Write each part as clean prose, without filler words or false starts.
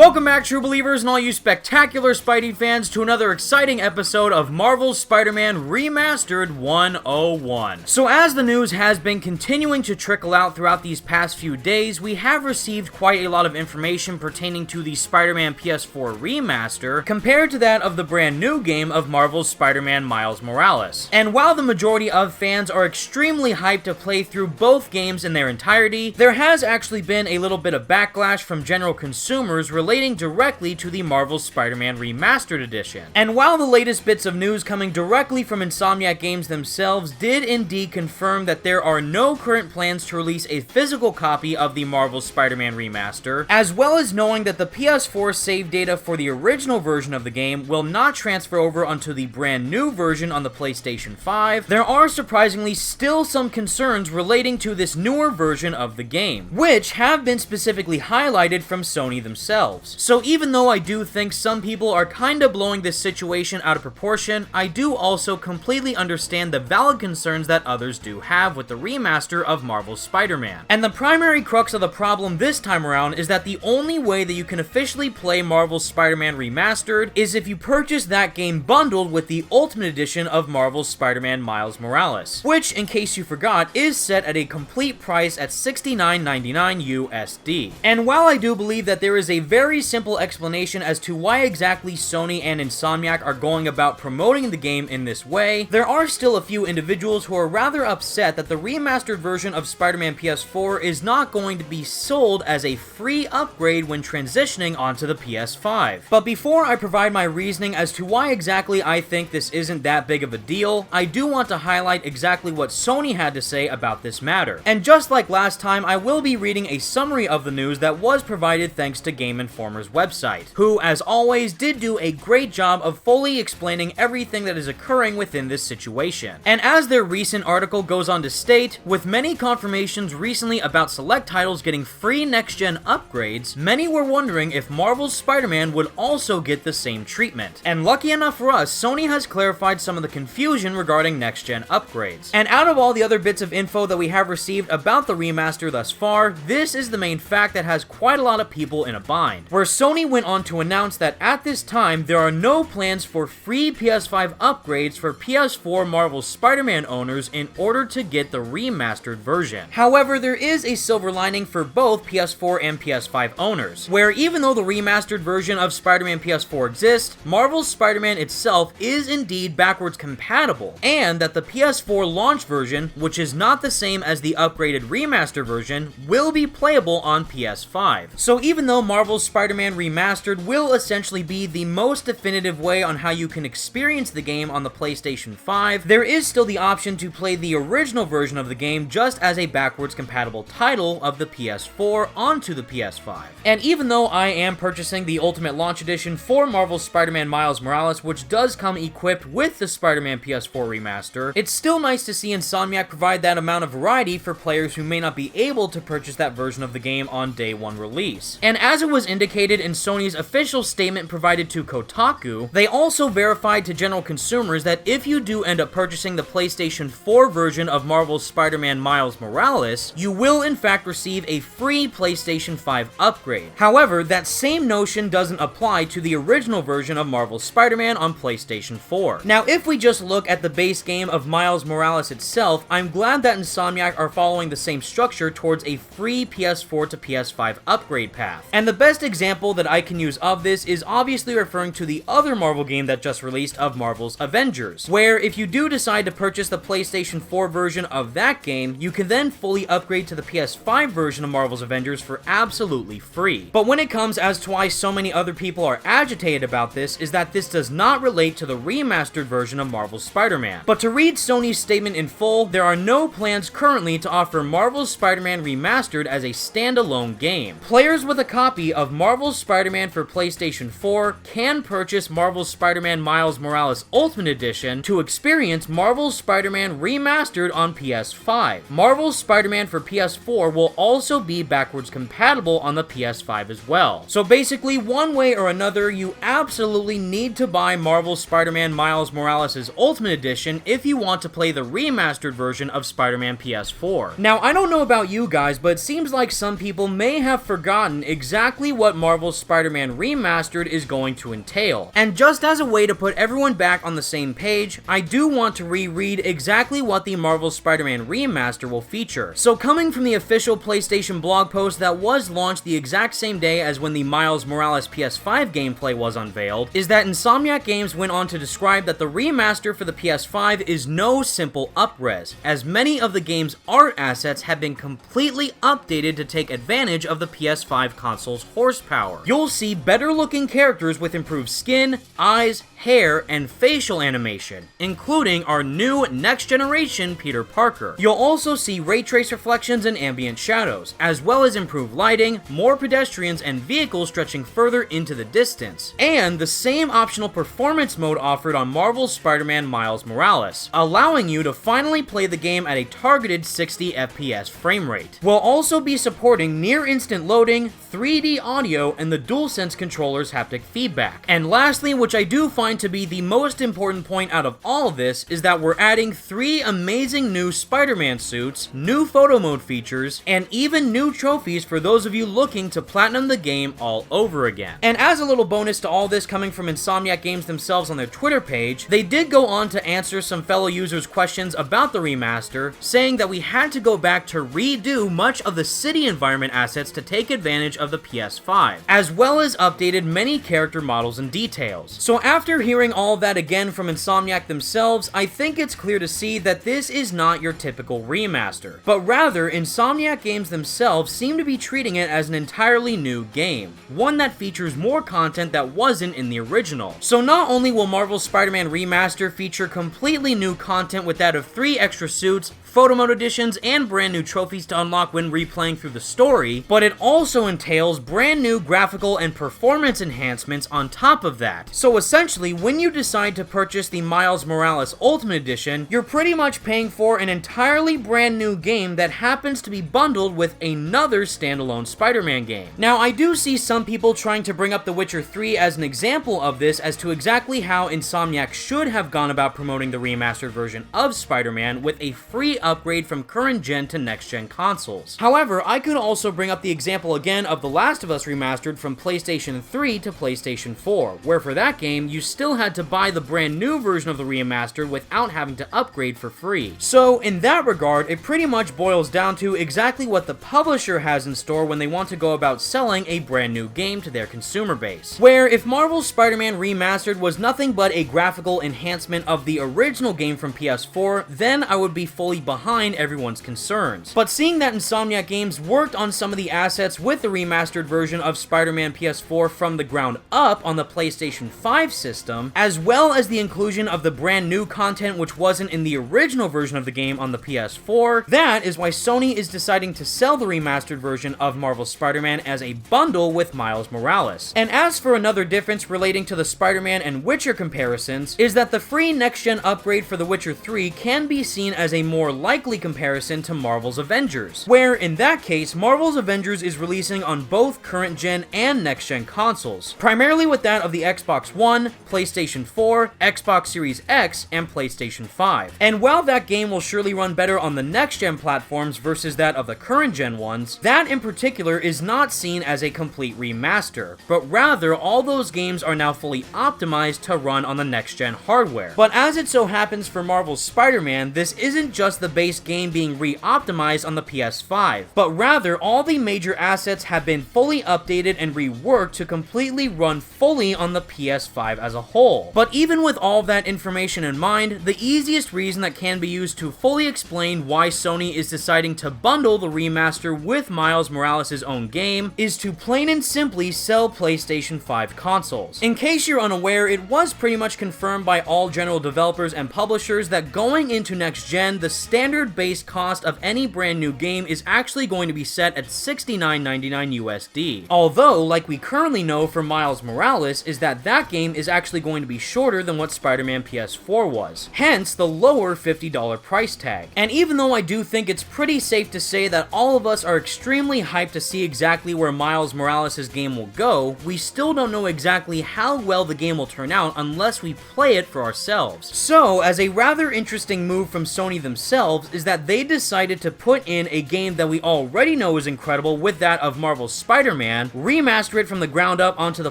Welcome back, true believers and all you spectacular Spidey fans, to another exciting episode of Marvel's Spider-Man Remastered 101. So as the news has been continuing to trickle out throughout these past few days, we have received quite a lot of information pertaining to the Spider-Man PS4 Remaster compared to that of the brand new game of Marvel's Spider-Man Miles Morales. And while the majority of fans are extremely hyped to play through both games in their entirety, there has actually been a little bit of backlash from general consumers relating directly to the Marvel Spider-Man Remastered Edition. And while the latest bits of news coming directly from Insomniac games themselves did indeed confirm that there are no current plans to release a physical copy of the Marvel Spider-Man Remaster, as well as knowing that the PS4 save data for the original version of the game will not transfer over onto the brand new version on the PlayStation 5, there are surprisingly still some concerns relating to this newer version of the game, which have been specifically highlighted from Sony themselves. So even though I do think some people are kinda blowing this situation out of proportion, I do also completely understand the valid concerns that others do have with the remaster of Marvel's Spider-Man. And the primary crux of the problem this time around is that the only way that you can officially play Marvel's Spider-Man Remastered is if you purchase that game bundled with the Ultimate Edition of Marvel's Spider-Man Miles Morales, which, in case you forgot, is set at a complete price at $69.99 USD. And while I do believe that there is a very simple explanation as to why exactly Sony and Insomniac are going about promoting the game in this way, there are still a few individuals who are rather upset that the remastered version of Spider-Man PS4 is not going to be sold as a free upgrade when transitioning onto the PS5. But before I provide my reasoning as to why exactly I think this isn't that big of a deal, I do want to highlight exactly what Sony had to say about this matter. And just like last time, I will be reading a summary of the news that was provided thanks to Game Informer's website, who, as always, did do a great job of fully explaining everything that is occurring within this situation. And as their recent article goes on to state, with many confirmations recently about select titles getting free next-gen upgrades, many were wondering if Marvel's Spider-Man would also get the same treatment. And lucky enough for us, Sony has clarified some of the confusion regarding next-gen upgrades. And out of all the other bits of info that we have received about the remaster thus far, this is the main fact that has quite a lot of people in a bind, where Sony went on to announce that at this time, there are no plans for free PS5 upgrades for PS4 Marvel Spider-Man owners in order to get the remastered version. However, there is a silver lining for both PS4 and PS5 owners, where even though the remastered version of Spider-Man PS4 exists, Marvel's Spider-Man itself is indeed backwards compatible, and that the PS4 launch version, which is not the same as the upgraded remaster version, will be playable on PS5. So even though Marvel's Spider-Man Remastered will essentially be the most definitive way on how you can experience the game on the PlayStation 5, there is still the option to play the original version of the game just as a backwards compatible title of the PS4 onto the PS5. And even though I am purchasing the Ultimate Launch Edition for Marvel's Spider-Man Miles Morales, which does come equipped with the Spider-Man PS4 Remaster, it's still nice to see Insomniac provide that amount of variety for players who may not be able to purchase that version of the game on day one release. And as it was indicated in Sony's official statement provided to Kotaku, they also verified to general consumers that if you do end up purchasing the PlayStation 4 version of Marvel's Spider-Man Miles Morales, you will in fact receive a free PlayStation 5 upgrade. However, that same notion doesn't apply to the original version of Marvel's Spider-Man on PlayStation 4. Now, if we just look at the base game of Miles Morales itself, I'm glad that Insomniac are following the same structure towards a free PS4 to PS5 upgrade path. And the best example that I can use of this is obviously referring to the other Marvel game that just released of Marvel's Avengers, where if you do decide to purchase the PlayStation 4 version of that game, you can then fully upgrade to the PS5 version of Marvel's Avengers for absolutely free. But when it comes as to why so many other people are agitated about this is that this does not relate to the remastered version of Marvel's Spider-Man. But to read Sony's statement in full, there are no plans currently to offer Marvel's Spider-Man Remastered as a standalone game. Players with a copy of Marvel's Spider-Man for PlayStation 4 can purchase Marvel's Spider-Man Miles Morales Ultimate Edition to experience Marvel's Spider-Man Remastered on PS5. Marvel's Spider-Man for PS4 will also be backwards compatible on the PS5 as well. So basically, one way or another, you absolutely need to buy Marvel's Spider-Man Miles Morales' Ultimate Edition if you want to play the remastered version of Spider-Man PS4. Now, I don't know about you guys, but it seems like some people may have forgotten exactly what what Marvel's Spider-Man Remastered is going to entail. And just as a way to put everyone back on the same page, I do want to reread exactly what the Marvel Spider-Man Remaster will feature. So coming from the official PlayStation blog post that was launched the exact same day as when the Miles Morales PS5 gameplay was unveiled, is that Insomniac Games went on to describe that the remaster for the PS5 is no simple up-res, as many of the game's art assets have been completely updated to take advantage of the PS5 console's horsepower. You'll see better looking characters with improved skin, eyes, hair, and facial animation, including our new next-generation Peter Parker. You'll also see ray trace reflections and ambient shadows, as well as improved lighting, more pedestrians and vehicles stretching further into the distance, and the same optional performance mode offered on Marvel's Spider-Man Miles Morales, allowing you to finally play the game at a targeted 60 FPS frame rate. We'll also be supporting near-instant loading, 3D audio, and the DualSense controller's haptic feedback. And lastly, which I do find to be the most important point out of all of this, is that we're adding 3 amazing new Spider-Man suits, new photo mode features, and even new trophies for those of you looking to platinum the game all over again. And as a little bonus to all this coming from Insomniac Games themselves on their Twitter page, they did go on to answer some fellow users' questions about the remaster, saying that we had to go back to redo much of the city environment assets to take advantage of the PS5, as well as updated many character models and details. So after hearing all of that again from Insomniac themselves, I think it's clear to see that this is not your typical remaster, but rather Insomniac Games themselves seem to be treating it as an entirely new game, one that features more content that wasn't in the original. So not only will Marvel's Spider-Man Remaster feature completely new content with that of 3 extra suits, photo mode additions, and brand new trophies to unlock when replaying through the story, but it also entails brand new graphical and performance enhancements on top of that. So essentially, when you decide to purchase the Miles Morales Ultimate Edition, you're pretty much paying for an entirely brand new game that happens to be bundled with another standalone Spider-Man game. Now, I do see some people trying to bring up The Witcher 3 as an example of this as to exactly how Insomniac should have gone about promoting the remastered version of Spider-Man with a free upgrade from current gen to next gen consoles. However, I could also bring up the example again of The Last of Us Remastered from PlayStation 3 to PlayStation 4, where for that game, you still had to buy the brand new version of the remastered without having to upgrade for free. So in that regard, it pretty much boils down to exactly what the publisher has in store when they want to go about selling a brand new game to their consumer base. Where if Marvel's Spider-Man Remastered was nothing but a graphical enhancement of the original game from PS4, then I would be fully behind everyone's concerns. But seeing that Insomniac Games worked on some of the assets with the remastered version of Spider-Man PS4 from the ground up on the PlayStation 5 system, as well as the inclusion of the brand new content which wasn't in the original version of the game on the PS4, that is why Sony is deciding to sell the remastered version of Marvel's Spider-Man as a bundle with Miles Morales. And as for another difference relating to the Spider-Man and Witcher comparisons, is that the free next-gen upgrade for The Witcher 3 can be seen as a more likely comparison to Marvel's Avengers, where in that case, Marvel's Avengers is releasing on both current gen and next gen consoles, primarily with that of the Xbox One, PlayStation 4, Xbox Series X, and PlayStation 5. And while that game will surely run better on the next gen platforms versus that of the current gen ones, that in particular is not seen as a complete remaster, but rather all those games are now fully optimized to run on the next gen hardware. But as it so happens for Marvel's Spider-Man, this isn't just the base game being re-optimized on the PS5, but rather all the major assets have been fully updated and reworked to completely run fully on the PS5 as a whole. But even with all of that information in mind, the easiest reason that can be used to fully explain why Sony is deciding to bundle the remaster with Miles Morales' own game is to plain and simply sell PlayStation 5 consoles. In case you're unaware, it was pretty much confirmed by all general developers and publishers that going into next gen, the standard base cost of any brand new game is actually going to be set at $69.99 USD. Although, like we currently know for Miles Morales, is that game is actually actually going to be shorter than what Spider-Man PS4 was, hence the lower $50 price tag. And even though I do think it's pretty safe to say that all of us are extremely hyped to see exactly where Miles Morales' game will go, we still don't know exactly how well the game will turn out unless we play it for ourselves. So, as a rather interesting move from Sony themselves is that they decided to put in a game that we already know is incredible with that of Marvel's Spider-Man, remaster it from the ground up onto the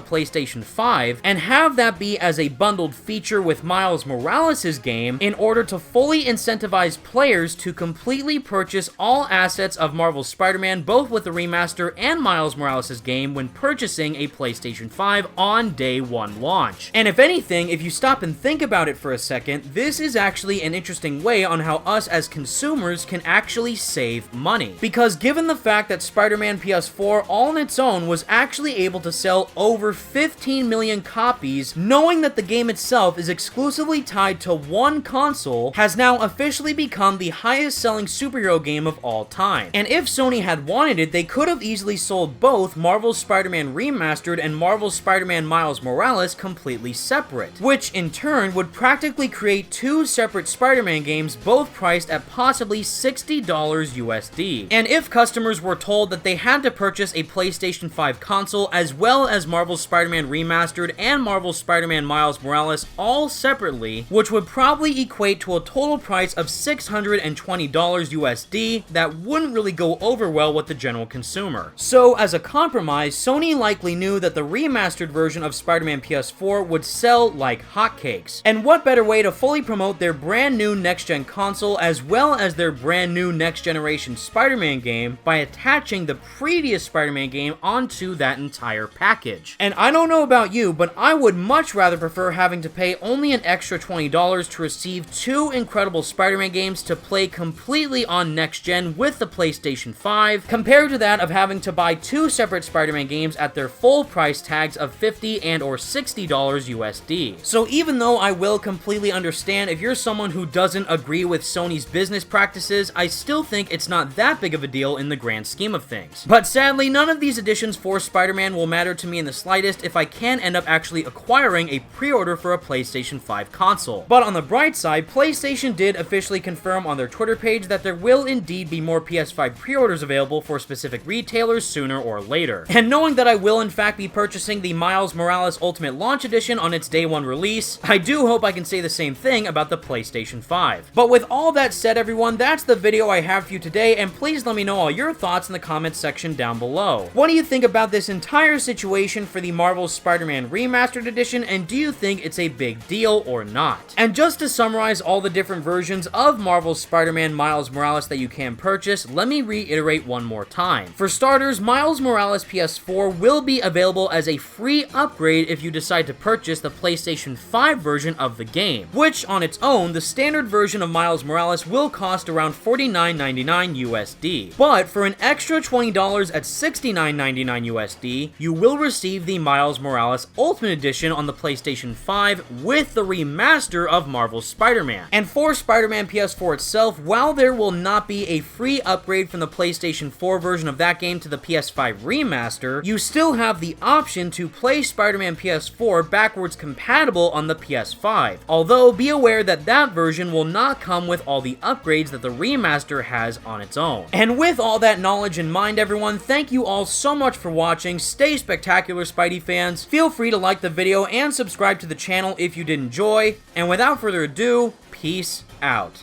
PlayStation 5, and have that be as a bundled feature with Miles Morales' game in order to fully incentivize players to completely purchase all assets of Marvel's Spider-Man, both with the remaster and Miles Morales' game when purchasing a PlayStation 5 on day one launch. And if anything, if you stop and think about it for a second, this is actually an interesting way on how us as consumers can actually save money. Because given the fact that Spider-Man PS4 all on its own was actually able to sell over 15 million copies, knowing that the game itself is exclusively tied to one console has now officially become the highest selling superhero game of all time. And if Sony had wanted it, they could have easily sold both Marvel's Spider-Man Remastered and Marvel's Spider-Man Miles Morales completely separate, which in turn would practically create two separate Spider-Man games, both priced at possibly $60 USD. And if customers were told that they had to purchase a PlayStation 5 console as well as Marvel's Spider-Man Remastered and Marvel's Spider-Man Miles Morales all separately, which would probably equate to a total price of $620 USD, that wouldn't really go over well with the general consumer. So as a compromise, Sony likely knew that the remastered version of Spider-Man PS4 would sell like hotcakes. And what better way to fully promote their brand new next-gen console as well as their brand new next-generation Spider-Man game by attaching the previous Spider-Man game onto that entire package. And I don't know about you, but I would much rather prefer having to pay only an extra $20 to receive two incredible Spider-Man games to play completely on next-gen with the PlayStation 5, compared to that of having to buy two separate Spider-Man games at their full price tags of $50 and or $60 USD. So even though I will completely understand if you're someone who doesn't agree with Sony's business practices, I still think it's not that big of a deal in the grand scheme of things. But sadly, none of these additions for Spider-Man will matter to me in the slightest if I can end up actually acquiring a pre-order for a PlayStation 5 console. But on the bright side, PlayStation did officially confirm on their Twitter page that there will indeed be more PS5 pre-orders available for specific retailers sooner or later. And knowing that I will in fact be purchasing the Miles Morales Ultimate Launch Edition on its day one release, I do hope I can say the same thing about the PlayStation 5. But with all that said, everyone, that's the video I have for you today, and please let me know all your thoughts in the comments section down below. What do you think about this entire situation for the Marvel's Spider-Man Remastered Edition, and do you think it's a big deal or not? And just to summarize all the different versions of Marvel's Spider-Man Miles Morales that you can purchase, let me reiterate one more time. For starters, Miles Morales PS4 will be available as a free upgrade if you decide to purchase the PlayStation 5 version of the game, which on its own, the standard version of Miles Morales will cost around $49.99 USD. But for an extra $20 at $69.99 USD, you will receive the Miles Morales Ultimate Edition on the PlayStation 5 with the remaster of Marvel's Spider-Man. And for Spider-Man PS4 itself, while there will not be a free upgrade from the PlayStation 4 version of that game to the PS5 remaster, you still have the option to play Spider-Man PS4 backwards compatible on the PS5. Although, be aware that that version will not come with all the upgrades that the remaster has on its own. And with all that knowledge in mind, everyone, thank you all so much for watching. Stay spectacular, Spidey fans. Feel free to like the video and subscribe to the channel if you did enjoy. And without further ado, peace out.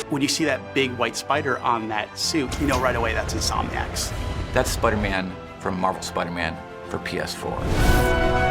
When you see that big white spider on that suit, you know right away that's Insomniac's. That's Spider-Man from Marvel Spider-Man for PS4.